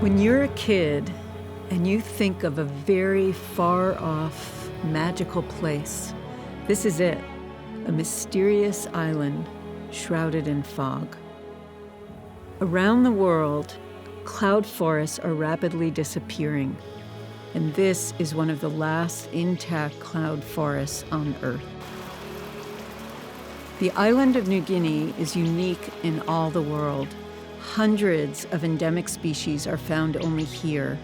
When you're a kid and you think of a very far-off, magical place, this is it, a mysterious island shrouded in fog. Around the world, cloud forests are rapidly disappearing, and this is one of the last intact cloud forests on Earth. The island of New Guinea is unique in all the world. Hundreds of endemic species are found only here,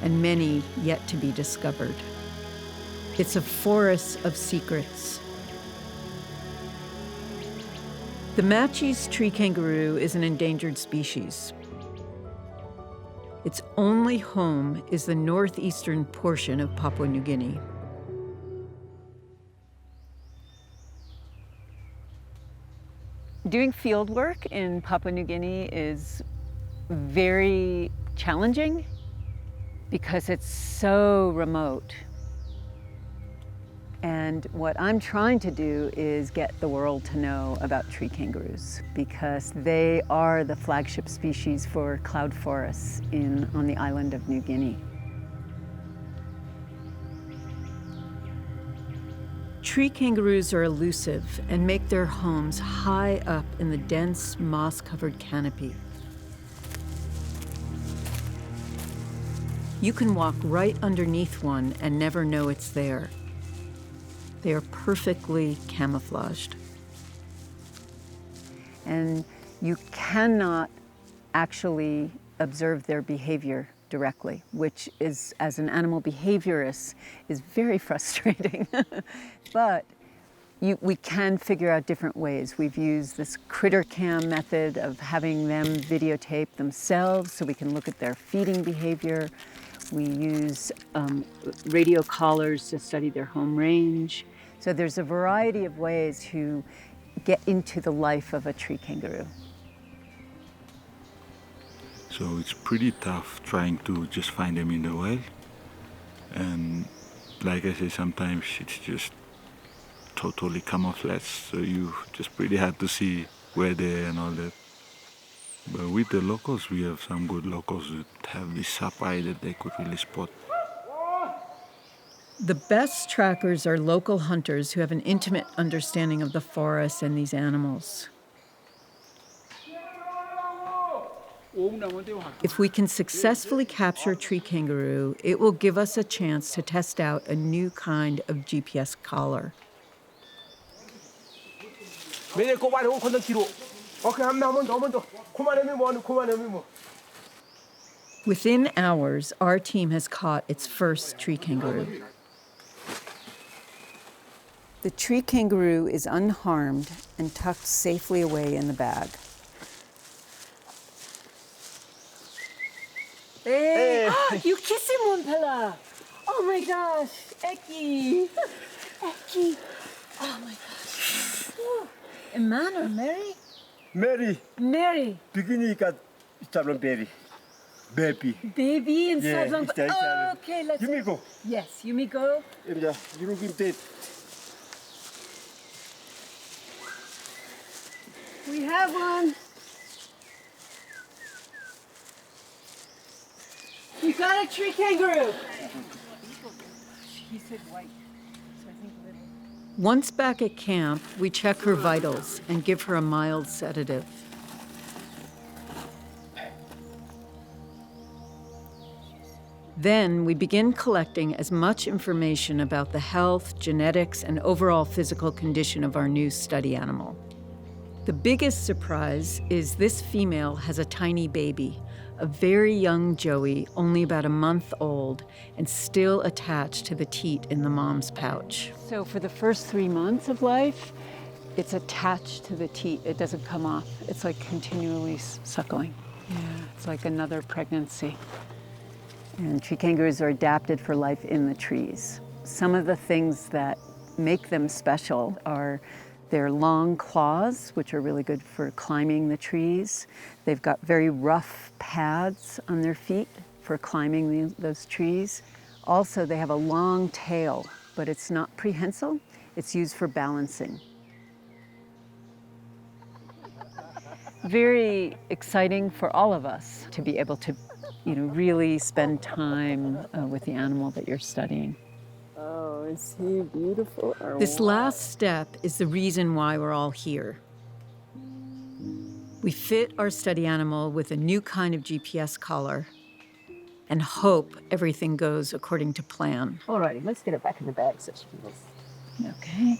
and many yet to be discovered. It's a forest of secrets. The Matschie's tree kangaroo is an endangered species. Its only home is the northeastern portion of Papua New Guinea. Doing field work in Papua New Guinea is very challenging because it's so remote. And what I'm trying to do is get the world to know about tree kangaroos because they are the flagship species for cloud forests on the island of New Guinea. Tree kangaroos are elusive and make their homes high up in the dense moss-covered canopy. You can walk right underneath one and never know it's there. They are perfectly camouflaged. And you cannot actually observe their behavior directly, which is, as an animal behaviorist, is very frustrating. But we can figure out different ways. We've used this critter cam method of having them videotape themselves so we can look at their feeding behavior. We use radio collars to study their home range. So there's a variety of ways to get into the life of a tree kangaroo. So it's pretty tough trying to just find them in the wild. And like I say, sometimes it's just totally camouflaged. So you just pretty hard to see where they're and all that. But with the locals, we have some good locals that have this sharp eye that they could really spot. The best trackers are local hunters who have an intimate understanding of the forest and these animals. If we can successfully capture a tree kangaroo, it will give us a chance to test out a new kind of GPS collar. Within hours, our team has caught its first tree kangaroo. The tree kangaroo is unharmed and tucked safely away in the bag. Hey! Oh, you kiss him, Wampela! Oh my gosh, Eki! Eki! Oh my gosh. Oh. A man or Mary? Mary. Mary. Bikini got Sablon baby. Baby. Baby in Sablon. Oh, okay, let's. You may go. Yes, you may go. Yeah, you looking dead. We have one. We got a tree kangaroo. He said white, so I think little. Once back at camp, we check her vitals and give her a mild sedative. Then we begin collecting as much information about the health, genetics, and overall physical condition of our new study animal. The biggest surprise is this female has a tiny baby, a very young Joey, only about a month old, and still attached to the teat in the mom's pouch. So for the first 3 months of life, it's attached to the teat. It doesn't come off. It's like continually suckling. Yeah, it's like another pregnancy. And tree kangaroos are adapted for life in the trees. Some of the things that make them special are their long claws, which are really good for climbing the trees. They've got very rough pads on their feet for climbing those trees. Also, they have a long tail, but it's not prehensile. It's used for balancing. very exciting for all of us to be able to, really spend time with the animal that you're studying. Oh, is he beautiful or This what? last step is the reason why we're all here. We fit our study animal with a new kind of GPS collar and hope everything goes according to plan. All righty, let's get it back in the bag so she can Okay.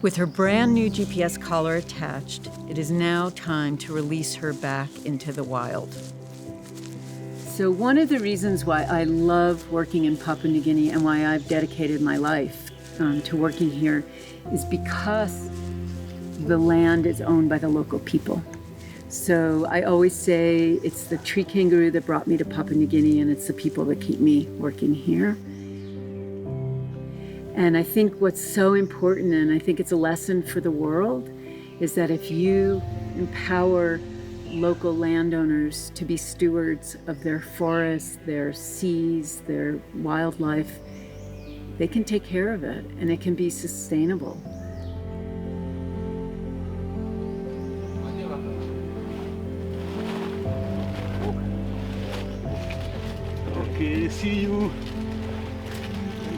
With her brand new GPS collar attached, it is now time to release her back into the wild. So one of the reasons why I love working in Papua New Guinea and why I've dedicated my life to working here is because the land is owned by the local people. So I always say it's the tree kangaroo that brought me to Papua New Guinea, and it's the people that keep me working here. And I think what's so important, and I think it's a lesson for the world, is that if you empower local landowners to be stewards of their forests, their seas, their wildlife, they can take care of it and it can be sustainable. Okay, see you.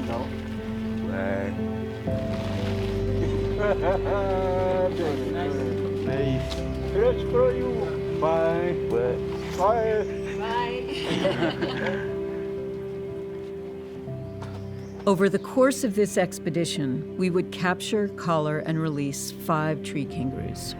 No. Bye. Nice. Let's for you. Bye. Bye. Over the course of this expedition, we would capture, collar, and release 5 tree kangaroos.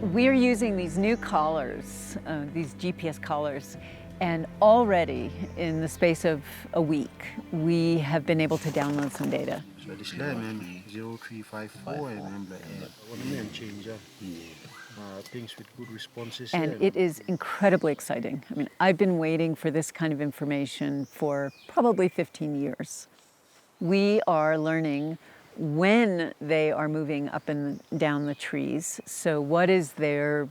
We're using these new collars, these GPS collars, and already in the space of a week, we have been able to download some data. So this lemon 0354 remember One name change, things with good responses. And it is incredibly exciting. I mean, I've been waiting for this kind of information for probably 15 years. We are learning when they are moving up and down the trees. So what is their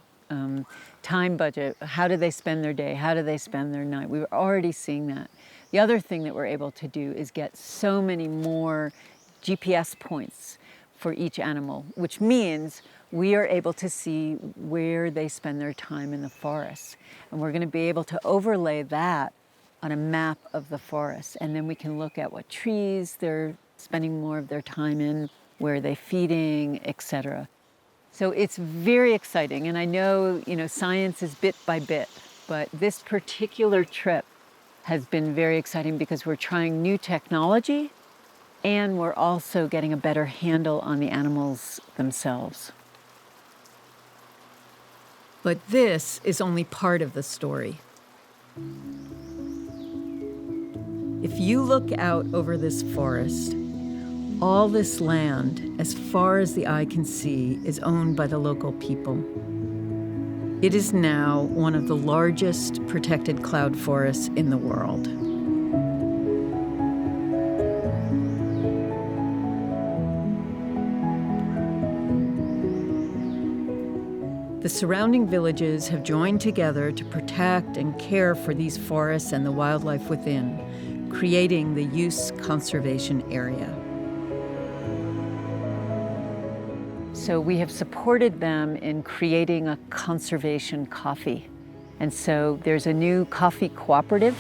time budget? How do they spend their day? How do they spend their night? We were already seeing that. The other thing that we're able to do is get so many more GPS points for each animal, which means we are able to see where they spend their time in the forest. And we're going to be able to overlay that on a map of the forest. And then we can look at what trees they're spending more of their time in, where they're feeding, etc. So it's very exciting. And I know, science is bit by bit, but this particular trip has been very exciting because we're trying new technology and we're also getting a better handle on the animals themselves. But this is only part of the story. If you look out over this forest, all this land, as far as the eye can see, is owned by the local people. It is now one of the largest protected cloud forests in the world. The surrounding villages have joined together to protect and care for these forests and the wildlife within, creating the Use Conservation Area. So we have supported them in creating a conservation coffee. And so there's a new coffee cooperative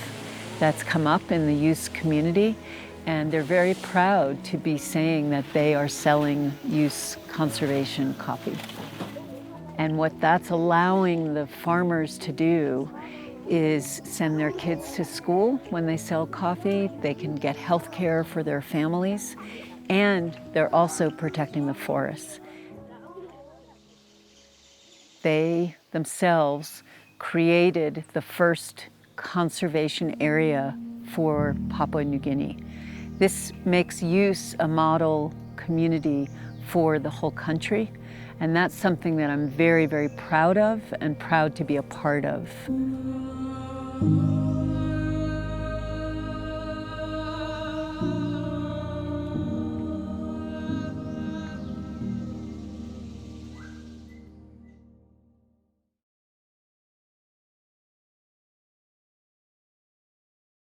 that's come up in the Use community, and they're very proud to be saying that they are selling Use conservation coffee. And what that's allowing the farmers to do is send their kids to school when they sell coffee. They can get health care for their families, and they're also protecting the forests. They themselves created the first conservation area for Papua New Guinea. This makes Use a model community for the whole country, and that's something that I'm very, very proud of and proud to be a part of.